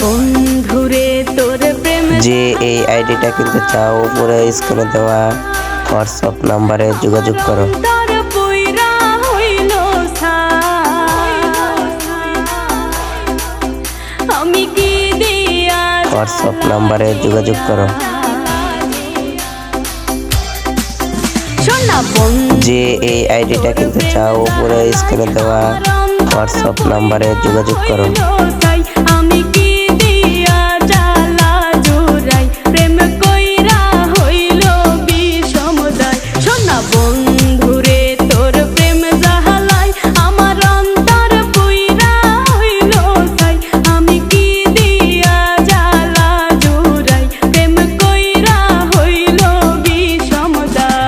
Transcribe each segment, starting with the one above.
বন্ধুরে তোর প্রেম যে এই আইডিটা কিনতে চাও উপরে স্ক্রিনে দেওয়া হোয়াটসঅ্যাপ নাম্বারে যোগাযোগ করো। তোর পুইরা হইল আমি কি দিয়া হোয়াটসঅ্যাপ নাম্বারে যোগাযোগ করো। শোনা বন্ধু যে এই আইডিটা কিনতে চাও উপরে স্ক্রিনে দেওয়া হোয়াটসঅ্যাপ নাম্বারে যোগাযোগ করো। আমি কি দিয়া জ্বালা জোড়াই প্রেম কইরা হইল বিষমদায়। শোনা বন্ধুরে তোর প্রেম জাহালাই আমার অন্তর পুইরা হইল ছাই। আমি কি দিয়া জ্বালা জোড়াই প্রেম কইরা হইল বিষমদায়।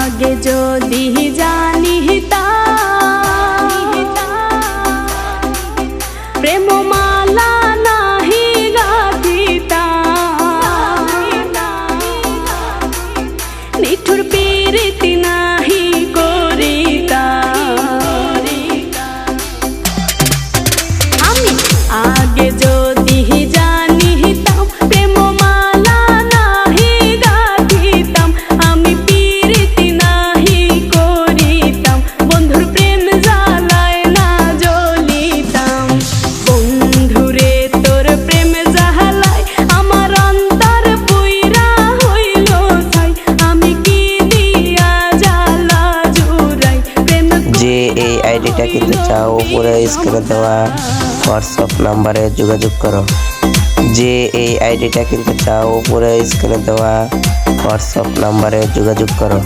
আগে যদি জানিতাম প্রেম মালা নাহি গাঁথিতাম নিঠুর পীড়িতি নাহি করিতাম। আমি আগে যদি জানিতাম প্রেম মালা নাহি গাঁথিতাম আমি পীড়িতি নাহি করিতাম বন্ধুর প্রেম জ্বালায় না জ্বলিতাম। বন্ধুরে তোর প্রেম জ্বালায় আমার অন্তর পুইরা হইল ছাই। আমি কি দিয়া জ্বালা জুড়াই প্রেম যে এই আইডিটা কিনতে চাও উপরে স্ক্রিনে দেওয়া হোয়াটসঅ্যাপ নাম্বারে যোগাযোগ করো। যে এই আইডিটা কিনতে চাও উপরে স্ক্রিনে দেওয়া হোয়াটসঅ্যাপ নাম্বারে যোগাযোগ করো।